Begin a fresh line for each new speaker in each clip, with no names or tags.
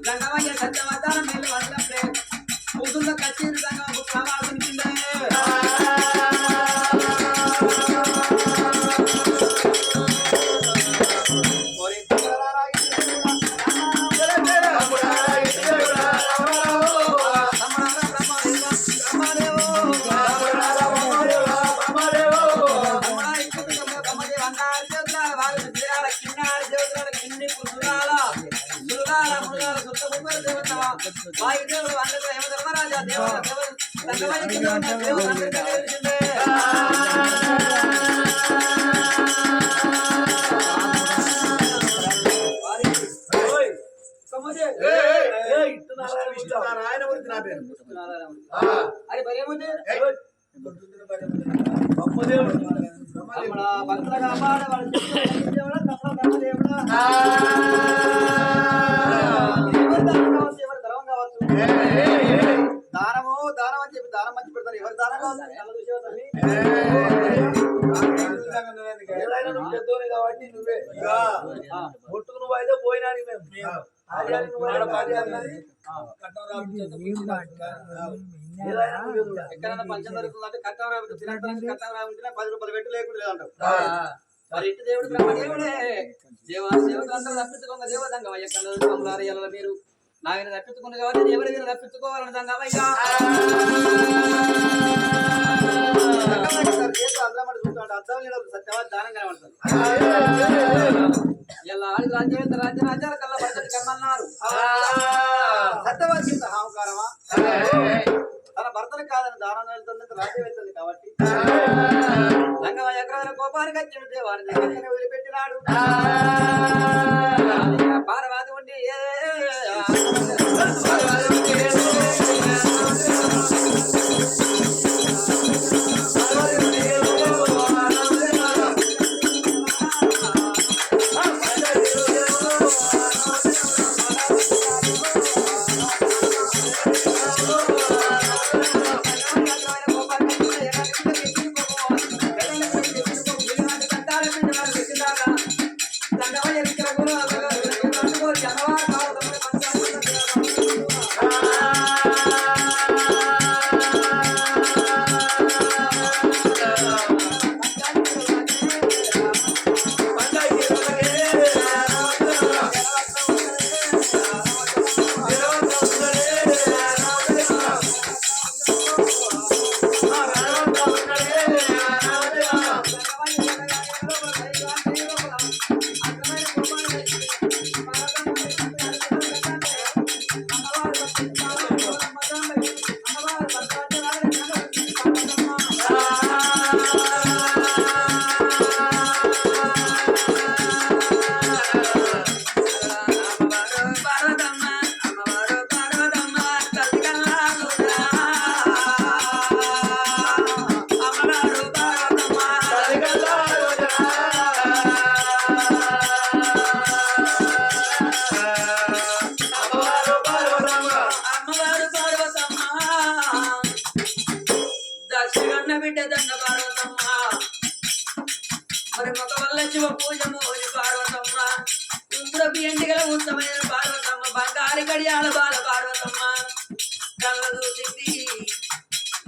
గంగవయ్య సత్యవతారం మేలు వదలే కూతుళ్ళ కచ్చేరి సంగ వాయుదేవుడు అందరూ యమధర్మరాజా అరే భయముంది భక్తుల కాపాడ దేవుడా దానము దానం అని చెప్పి దానం మంచి పెడతారు ఎవరు దానం కావాలి కాబట్టి నువ్వే ఒట్టుకు నువ్వు అయితే పోయినా ఎక్కడైనా పంచం దొరుకుతుందంటే కట్టం రాబోతుంది కట్టం రాబోతున్నా 10 రూపాయలు పెట్టి లేకుండా లేదంటావు మరి ఇంటి దేవుడు బ్రహ్మదేవుడే దేవతలందరూ తప్పించుకున్న దేవతంగా ఎక్కడ మీరు నాయన తప్పించుకున్న కాబట్టి ఎవరి మీద తప్పించుకోవాలని దంగమయ్యా సత్యవాది దానం కనబడుతుంది ఇలా ఆడి రాజ్యాల కల్లా పద్ధతి కమ్మన్నారు సత్యవాది అహంకారమా తన భర్తలు కాదని దానం వెళ్తుంది రాజ్యం వెళ్తుంది కాబట్టి రంగమయ్య ఎక్కడ కోపానికి వచ్చిన దేవాన్ని దగ్గర వదిలిపెట్టినాడు పారవాది ఉండి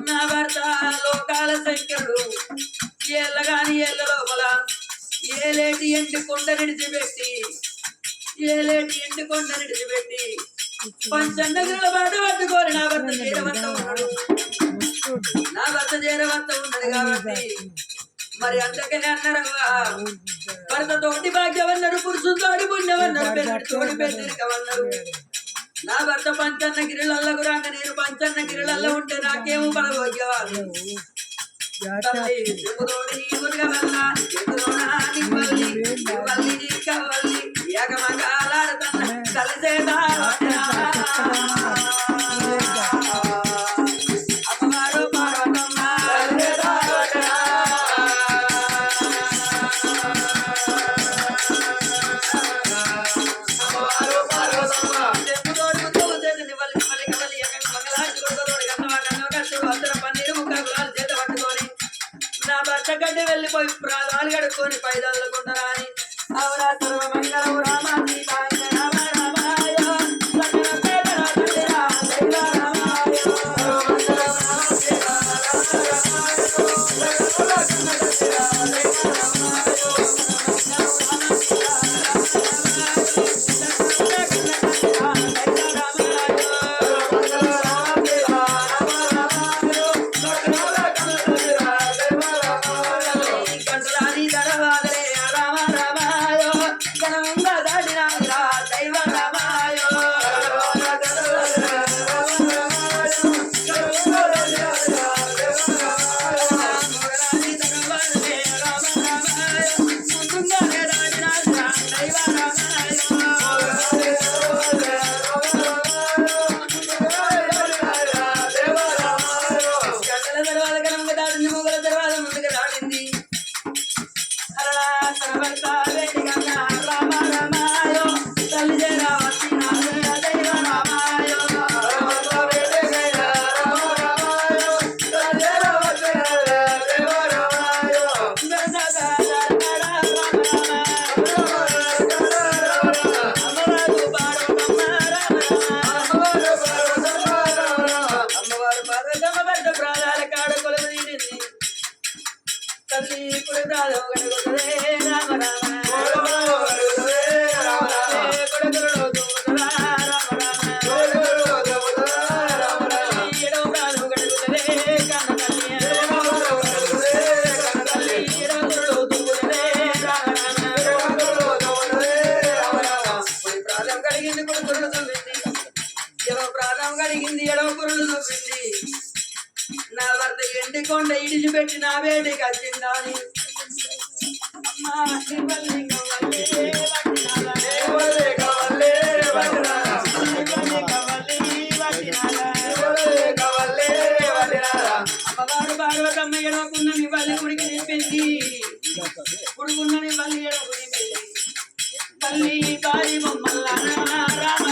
నా భర్త లోకాల శంకరుడు ఏళ్ళగాని ఏళ్ళ లోపల ఏలేటి ఎండి కొండ నిడిచిపెట్టి పంచన్నగిరిల బాట పట్టుకొని నా భర్త చేరవంత ఉన్నది కాబట్టి మరి అందుకనే అన్నారవ్వా భర్త తోటి భాగ్యవన్నాడు పురుషుడు తోడి పుణ్యవన్నాడు తోడి పెద్దరికవన్నాడు నా భర్త పంచన్నగిరిలకు రాక నేను పంచన్నగిరిలలో ఉంటే నాకేమో పడబోయేవాళ్ళు అమ్మవారు పార్వతమ్మ పచ్చగడ్డి వెళ్ళిపోయి ప్రాణాలు కడుక్కొని పైదలుకుంటారా అని అవరా సర్వమంగళం రామ సీతాయ రామ రామాయ సకల పేద రామ దైవ రామాయ సర్వమంగళం రామ సీతాయ నా భర్త ఎండి కొండ ఇడిచిపెట్టి నా వేడికి వచ్చిందాని అమ్మవారు పార్వతమ్మ ఎడవకున్నని వల్లి గుడికి నింపింది కుడుకున్నని వల్లి ఎడవకు నింపింది తల్లి బారి బొమ్మల్ల రామ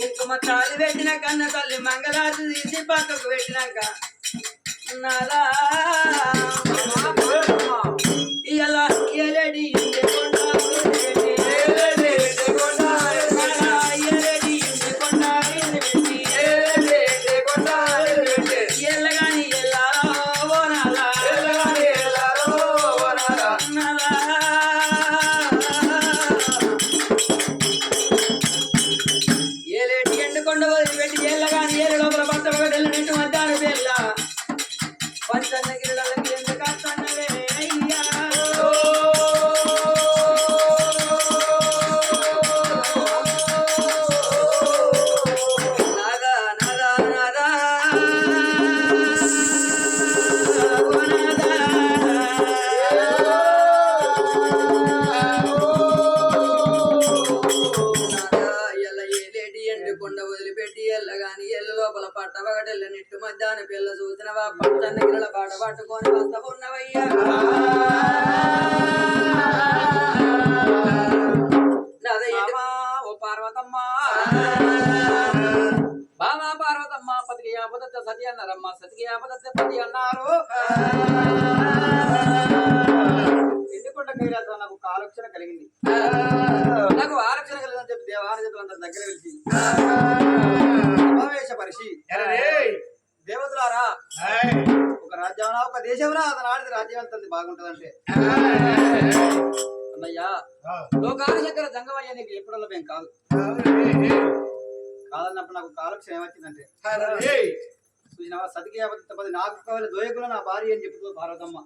కుంకుమ తాళి పెట్టిన కన్న తల్లి మంగళారతి తీసి పక్కకు పెట్టినాక నాలా ఇలా ఎలడి ఎల్లగాని ఎల్లారో ఓనాలా కొండ వదిలిపెట్టి ఏళ్ళగాని ఏళ్ళ లోపల పట్ట ఒకటి మధ్యాహ్నం వెళ్ళ పంచన్న గిరిలకి ఎందుకు వస్తున్నవే అయ్యా నాదా నాదా నాదా కొండ వదిలిపెట్టి ఎల్లగాని ఎల్ల లోపల పట్ట ఒకటెల్ల నెట్టు మధ్యాహ్నం పిల్ల చూసినవా పట్టన్న గిరల పాట పట్టుకొని వస్తా ఉన్నవయ్యా ఓ పార్వతమ్మ బామా పార్వతమ్మ పతికి యాపదత్త సతి అన్నారమ్మ సతికి యాపదత్త పతి అన్నారు ఎందుకుంటే కైలాసం నాకు ఆలోచన కలిగింది నాకు ఆలోచన కలిగిందని చెప్పి దేవాలయందరి దగ్గర వెళ్చి సమావేశపరిచి దేవతలారా ఒక రాజ్యం ఒక దేశంలో అతను ఆడితే రాజ్యం వెళ్తుంది బాగుంటదంటే అన్నయ్యా లోకాల దగ్గర జంగమయ్య నీకు ఎప్పుడల్లో మేము కాదు కాదన్నప్పుడు నాకు ఆలోచన ఏమొచ్చిందంటే చూసినావా సతికి పది నాకు కావాలి దోయకులు నా భార్య అని చెప్తూ పార్వతమ్మ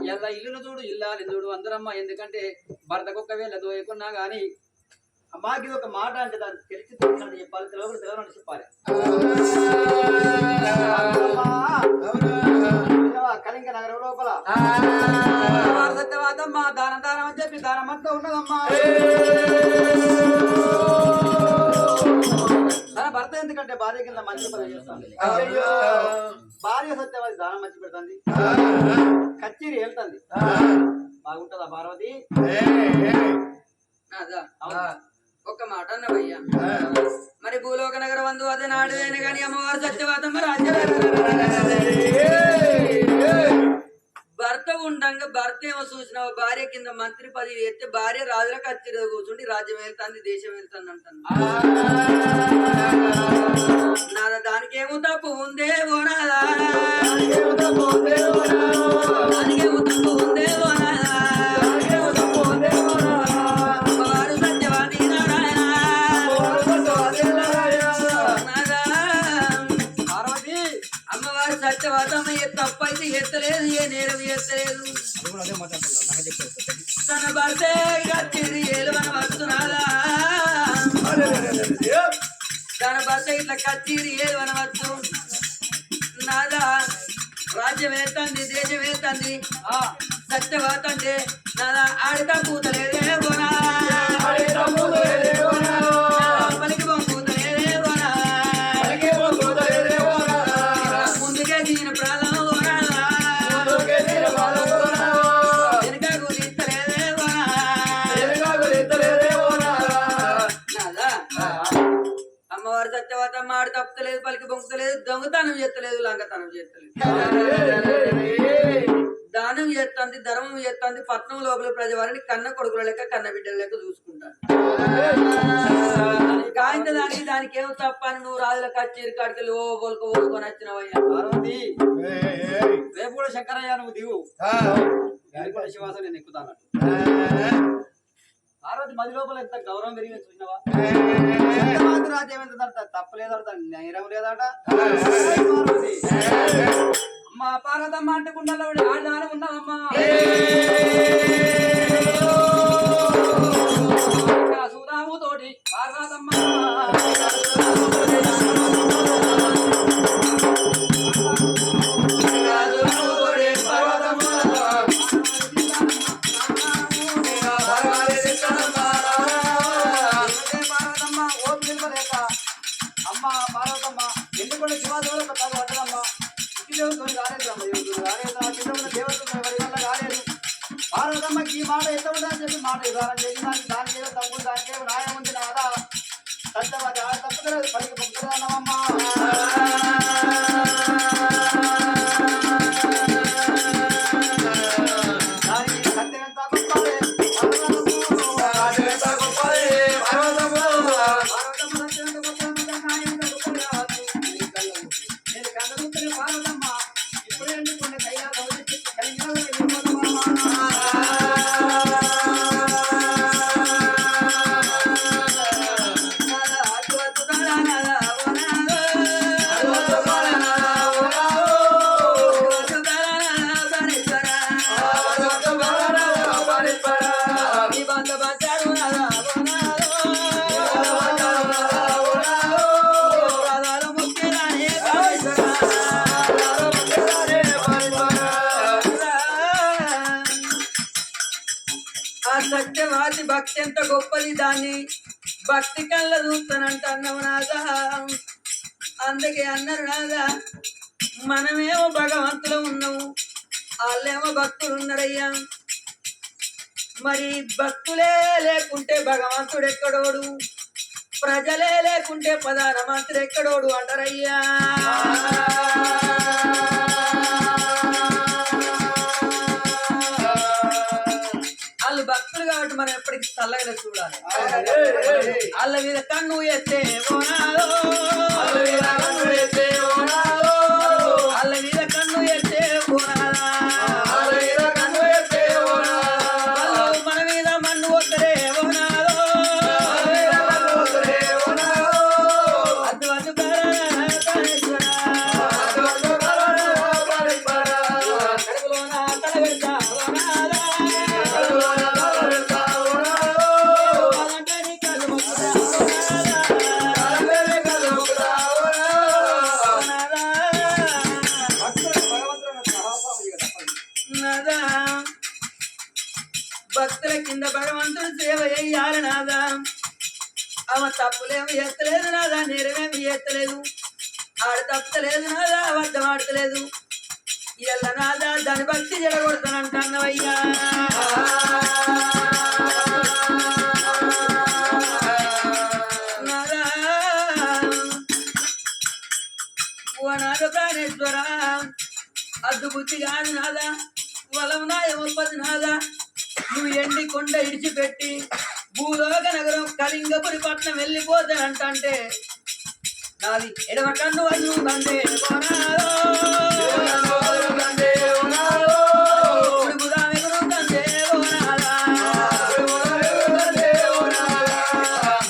ఎలా ఇల్లును చూడు ఇల్లాలి చూడు అందరమ్మ ఎందుకంటే భర్తకొక్క వేళ దోయకున్నా గాని అమ్మాకి ఒక మాట అంటే దాన్ని తెలిసి తెలిసినట్టు చెప్పాలి తెలియకుండా తెలియనట్టు చెప్పాలి కళింగ నగరం లోపల సత్యవాదమ్మ దానం దానం అని చెప్పి దానం అంతా ఉన్నదమ్మా తన భర్త ఎందుకంటే భార్య కింద మంచి పని చేస్తాను. భార్య సత్యవాది దానం మంచి పెడుతుంది, కచ్చేరి వెళ్తుంది. బాగుంటుందా పార్వతి?
ఒక్క మాట అన్నవయ్యా, మరి భూలోక నగర వందు అదే నాడు అయినా కానీ అమ్మవారు సత్యవాదమ్మ రాజ్య భర్త ఉండంగా భర్త ఏమో చూసిన భార్య కింద మంత్రి పదవి ఎత్తే భార్య రాజుల కచ్చిర కూర్చుండి రాజ్యం వెళ్తాంది, దేశం వెళ్తాను అంటాను. నాదా దానికేమో తప్పు ఉందే ఓ నాదా, దానికేమో తప్పు ఉందే ఓ నాదా, అమ్మవారు సత్యవాది నారాయణ నాదా.
పార్వతి
అమ్మవారు సత్యవాదమ్మ ఏ తప్పైతే ఎత్తలేదు, ఏ నేరం ఎత్తలేదు. తన భర్త కచ్చిరి ఏలువన వస్తున్నాదా, తన భర్త ఇట్లా కచ్చిరి ఏలువన వచ్చు నాదా. రాజ్యం వెళ్తుంది, దేశం వెళ్తుంది, సత్యవాత అంటే నాదా ఆడితా పూతలేదే పోనా, పలికి పూతలేదే పోనా, ముందుకే దీని ప్రాణం పోనా, వెనుక గురిస్తలేదే పోనా నాదా. అమ్మవారు సత్యవాతమ్మ ఆడు తప్పుతలేదు, పలికి బొంకుతలేదు, దొంగతనం చేస్తలేదు, లంగతనం చేస్తలేదు, దానం చేస్తుంది, ధర్మం చేస్తుంది. పట్నం లోపల ప్రజవారిని కన్న కొడుకుల లెక్క కన్న బిడ్డల లెక్క చూసుకుంటాను. కాయింత దానికి ఏమో తప్ప అని నువ్వు రాజుల కచ్చేరి కాడికి ఓ పోలుకు పోసుకొని వచ్చినవయ్యా.
పార్వతి రేపు కూడా శంకరయ్య నువ్వు దిగు, శివాసం నేను ఎక్కుతాను. పార్వతి మది లోపల ఎంత గౌరవం పెరిగింది చూసినవా? రాజ్యం ఎంత తప్పలేదట, నేరం లేదట. పార్వతి అమ్మ పార్వతమ్మ అంటే కుండలో ఆడాలి ఉన్నావమ్మా. సుధాము తోటి పార్వతమ్మ అమ్మ పార్వతమ్మ ఎందుకంటే శివాదేవులు పట్టదమ్మా. పార్వతమ్మకి ఈ మాట ఎత్తవద్దని చెప్పి మాట విధానం చేసి దానికి ఏదో తప్పు, దానికి ఏదో న్యాయం ఉంది నాదా. సత్యవాది ఆడ తప్పుతలేదు, పలికి పొక్కుతుంది అన్నమమ్మా. దానికి సత్యం ఎంత గొప్పదే నేను కళ్ళ పార్వతమ్మ ఇప్పుడే కొన్ని దయ్యా
సత్యవాది భక్తి ఎంత గొప్పది, దాన్ని భక్తి కళ్ళ చూస్తానంట అన్నావు నాదా. అందుకే అన్నారు నాదా, మనమేమో భగవంతులు ఉన్నాము, వాళ్ళేమో భక్తులు ఉన్నారయ్యా. మరి భక్తులే లేకుంటే భగవంతుడు ఎక్కడోడు, ప్రజలే లేకుంటే ప్రధానమంత్రి ఎక్కడోడు అంటారయ్యా. వాళ్ళు భక్తులు కాబట్టి మనం ఎప్పటికీ చల్లగా చూడాలి. వాళ్ళ మీద కన్ను ఎత్తే వాళ్ళ మీద కన్ను ఎత్తే మన మీద మన్ను వద్దరే భక్తుల కింద భగవంతుడు సేవ చేయాలి నాదా. ఆ ఆమె తప్పులేమి ఎత్తలేదు నాదా, నేరమేమి ఎత్తలేదు, ఆడ తప్పలేదు నాదా, అబద్ధం ఆడతలేదు. ఇలా నాదా దాని భక్తి జడగొడతానంటన్నవయ్యా. నాదా ఓ నాద ప్రాణేశ్వర, అద్దు బుద్ధి కాదు నాదా, వలం నాయ ఒప్పది నాదా, నువ్వు ఎండి కొండ ఇడిచిపెట్టి భూలోక నగరం కళింగపురి పట్నం వెళ్ళిపోతానంటే నాది ఎడమ కన్ను వద్దు బందే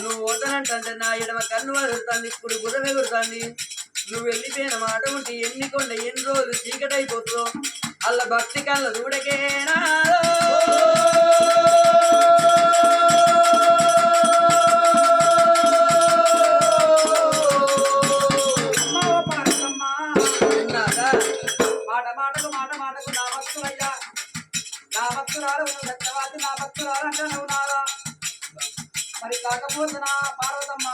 నువ్వు పోతానంటే నా ఎడమ కన్ను వదులుతాంది, ఇప్పుడు బుధం ఎగురుతాంది. నువ్వు వెళ్ళిపోయిన మాట ఉంటే ఎన్ని కొండ ఎన్ని రోజులు చీకటైపోతుందో అల్ల భక్తి కళ్ళ చూడకేనా.
మాట మాటకు మాట మాటకు నా భక్తులయ్యా, నా భక్తురాలు సత్యవాది, నా భక్తురాలు అంటే నువ్వు నారా. మరి కాకపోతే నా పార్వతమ్మ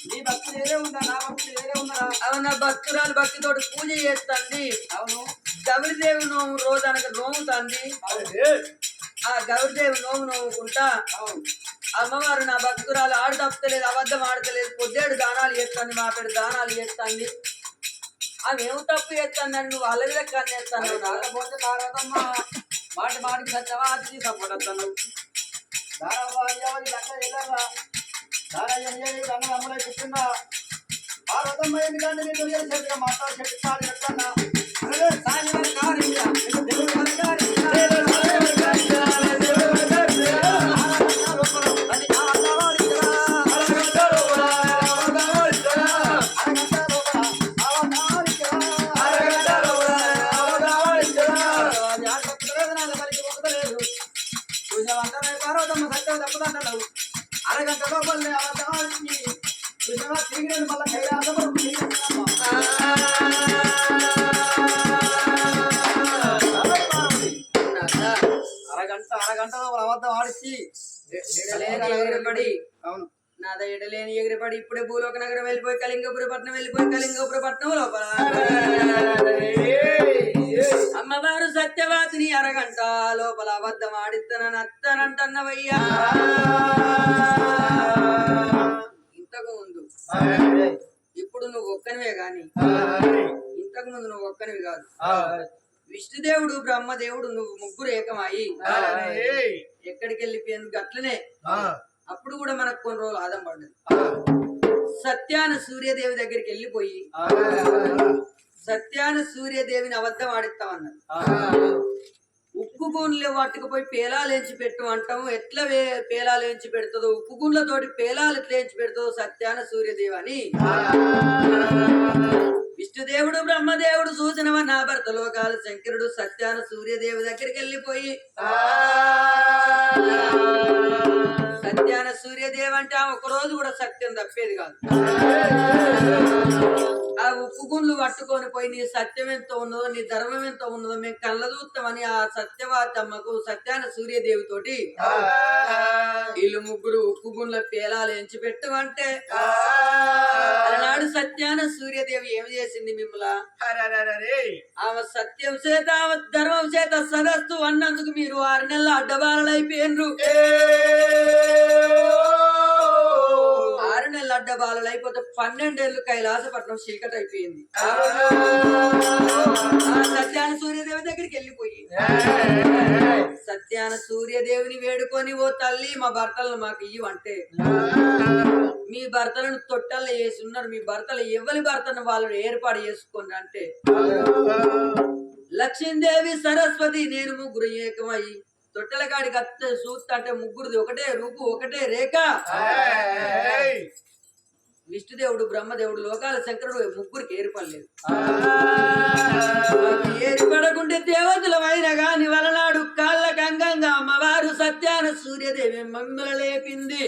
నీ భక్తులు ఏదే ఉందా, నా భక్తులు ఏదే ఉన్నారా?
అవును, నా భక్తురాలు భక్తితోటి పూజ చేస్తుంది.
అవును,
గౌరీదేవి నోము రోజు అనక నోముతుంది. ఆ గౌరీదేవి నోము నోముకుంటా అమ్మవారు నా భక్తురాలు ఆడు తప్పలేదు, అబద్ధం ఆడతలేదు, పొద్దేడు దానాలు చేస్తుంది, మాపేడు దానాలు చేస్తుంది. అవి ఏమి తప్పు చేస్తాను, నువ్వు అల్ల మీద కన్నేస్తాను.
కాకపోతే పార్వతమ్మ మాటి మాటికి సత్యవాదికి సపోర్ట్ అమ్మలై కూర్చున్నా. పార్వతమ్మ ఎందుకంటే నీ దుర్గ చెప్పిన మాట్లాడి చెప్పిస్తాను ఎట్లన్నా పార్వతమ్మ సత్యం తప్పదంటావు. అరగంట లోపలే తిరిగి మళ్ళీ కైలాసపురం అరగంట అబద్ధం ఆడిచి
ఎగిరిపడి
అవును
నాద ఎడలేని ఎగిరిపడి ఇప్పుడే భూలోక నగరం వెళ్ళిపోయి కళింగపురి పట్నం వెళ్ళిపోయి కళింగపురి పట్నం లోపల అమ్మవారు సత్యవాతిని అరగంట లోపల అబద్ధం ఆడిస్తానని అత్తనంటన్నవయ్యా. ఇంతకు ముందు ఇప్పుడు నువ్వు ఒక్కనివే గాని ఇంతకు ముందు నువ్వు ఒక్కనివి కాదు. విష్ణుదేవుడు బ్రహ్మదేవుడు నువ్వు ముగ్గురు ఏకమాయి ఎక్కడికి వెళ్ళిపోయేందుకు అట్లనే. అప్పుడు కూడా మనకు కొన్ని రోజులు ఆదం పడ్డది. సత్యాన సూర్యదేవి దగ్గరికి వెళ్ళిపోయి సత్యాన సూర్యదేవిని అబద్ధం ఆడిస్తామన్నారు. ఉప్పు గూన్లే పట్టుకుపోయి పేలాలు ఎంచి పెట్టు అంటాము. ఎట్లా పేలాలు ఎంచి పెడుతుందో, ఉప్పు గూన్లతోటి పేలాలు ఎట్లా ఎంచి పెడుతుందో సత్యాన సూర్యదేవి అని విష్ణుదేవుడు బ్రహ్మదేవుడు సూచనవ నా భర్త లోకాల శంకరుడు సత్యాన సూర్యదేవి దగ్గరికి వెళ్ళిపోయి సత్యాన సూర్యదేవి అంటే ఒక రోజు కూడా సత్యం తప్పేది కాదు. ఆ ఉప్పు గుండ్లు పట్టుకొని పోయి నీ సత్యం ఎంత ఉన్నదో నీ ధర్మం ఎంత ఉన్నదో మేము కళ్ళ చూస్తామని ఆ సత్యవాతమ్మకు సత్యాన సూర్యదేవి తోటి వీళ్ళు ముగ్గురు ఉప్పు గుండ్ల పేలాలు ఎంచి పెట్టు అంటే ఆనాడు సత్యాన సూర్యదేవి ఏమి చేసింది మిమ్మల్ని? ఆమె సత్యం చేత ఆమె ధర్మం చేత సదస్తు అన్నందుకు మీరు 6 నెలల అడ్డబారలు అయిపోయినరు. 6 నెలల అడ్డబాలలు అయిపోతే 12 ఏళ్ళు కైలాసపట్నం చీకటి అయిపోయింది. సత్యాన సూర్యదేవి దగ్గరికి వెళ్ళిపోయి సత్యాన సూర్యదేవిని వేడుకొని ఓ తల్లి మా భర్తలను మాకు ఇవ్వంటే మీ భర్తలను తొట్టల్లో వేసి ఉన్నారు, మీ భర్తలు ఎవరి భర్తను వాళ్ళు ఏర్పాటు చేసుకోండి అంటే లక్ష్మీదేవి సరస్వతి నేను ముగ్గురు ఏకమై తొట్టెల కాడికి అత్త చూస్తా అంటే ముగ్గురుది ఒకటే రూపు ఒకటే రేఖ. విష్ణుదేవుడు బ్రహ్మదేవుడు లోకాల శంకరుడు ముగ్గురికి ఏర్పడలేదు. ఏర్పడకుంటే దేవతలమైన గాని వలనాడు కాళ్ళ కంగంగా అమ్మవారు సత్యాన సూర్యదేవి మమ్మల లేపింది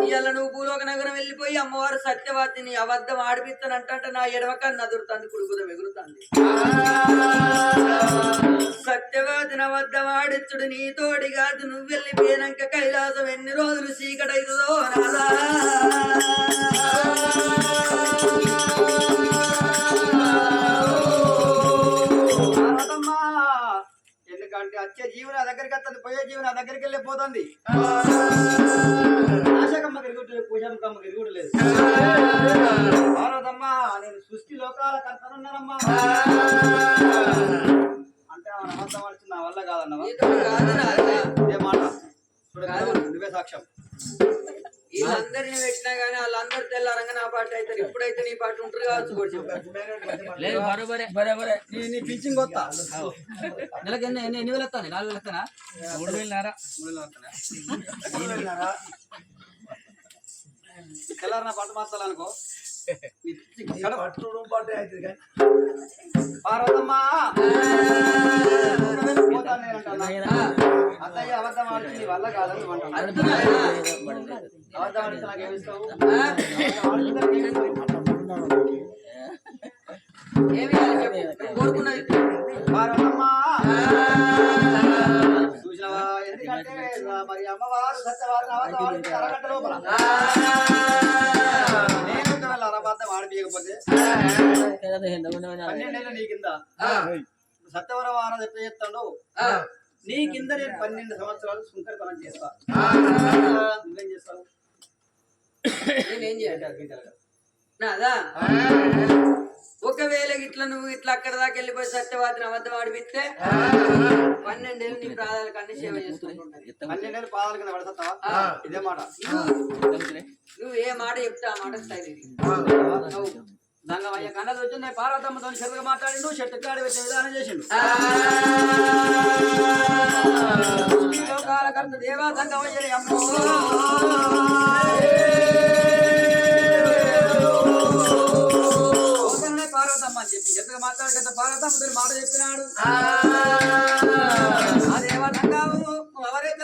ఇవాళ నువ్వు భూలోక నగరం వెళ్ళిపోయి అమ్మవారు సత్యవతిని అబద్ధం ఆడిపిస్తానంటే నా ఎడవకన్నా దొరుకుతుంది కుడుకుదం ఎగురుతుంది సత్యవతిని అబద్ధం ఆడిచ్చుడు నీ తోడి కాదు నువ్వు వెళ్ళిపోయినాక కైలాసం ఎన్ని రోజులు చీకటైతుందో నాదా
ఎందుకంటే వచ్చే జీవన దగ్గరికి వస్తుంది పోయే జీవన దగ్గరికి వెళ్ళి పోతుంది ఆశకమ్మ తిరుగుటలేదు పూజమ్మకమ్మ తిరుగుటలేదు పార్వతమ్మ నేను సృష్టి లోకాల కర్తనున్నానమ్మా అంటే ఆమె అబద్ధం ఆడుతుంది నా వల్ల కాదన్నవా ఇదే మాట చూడ నువ్వే సాక్ష్యం
వీళ్ళందరినీ పెట్టినా గానీ వాళ్ళందరూ తెల్లారంగా నా పాట అవుతారు ఇప్పుడైతే నీ పాట ఉంటారు కావచ్చు
నీ పింఛింగ్ వస్తా నెలకి ఎన్ని వేలు వస్తాను 4,000 వస్తానా 3,000 తెల్లారి నా పంట మార్చాలనుకో పార్వతమ్మా పోతాను నేను అంటున్నా అత్తయ్య అబద్ధం ఆడితే నీ వల్ల కాదని అబద్ధం ఆడితే నాకు ఏమిస్తావు
కోరుకున్నది
పార్వతమ్మా చూసినవా ఎందుకంటే మరి అమ్మవారు సత్యవారు అరగంట లోపల నేను ఒకవేళ అబద్ధం ఆడిపోయకపోతే 12 ఏళ్ళ నీ కింద సత్యవర వారం ఎట్లా చేస్తాడో నీ కింద నేను 12 సంవత్సరాలు సుంకరతనం చేస్తా నువ్వేం చేస్తావు
నేనేం చేయాలి నాదా ఒకవేళ ఇట్లా నువ్వు ఇట్లా అక్కడ దాకా వెళ్ళిపోయి సత్యవాదిని అబద్ధం ఆడిపిస్తే 12 ఏళ్ళు నీ ప్రాణాలకు అన్ని సేవ చేసుకుంటుంటాయి
12 ఏళ్ళు పాదాల కింద పడతావా ఇదే మాట
నువ్వు ఏ మాట చెప్తే ఆ మాట స్థాయి
దంగమయ్య కన్నది వచ్చి నేను పార్వతమ్మతో చెరువుగా మాట్లాడిండు చెట్టు కాడి వచ్చే విధానం చేసిండు లోకాలకర్త దేవా దంగమయ్య అమ్మో పార్వతమ్మ అని చెప్పి చెట్టుగా మాట్లాడక పార్వతమ్మతో మాట చెప్పినాడు ఆ దేవా దంగావు ఎవరైతే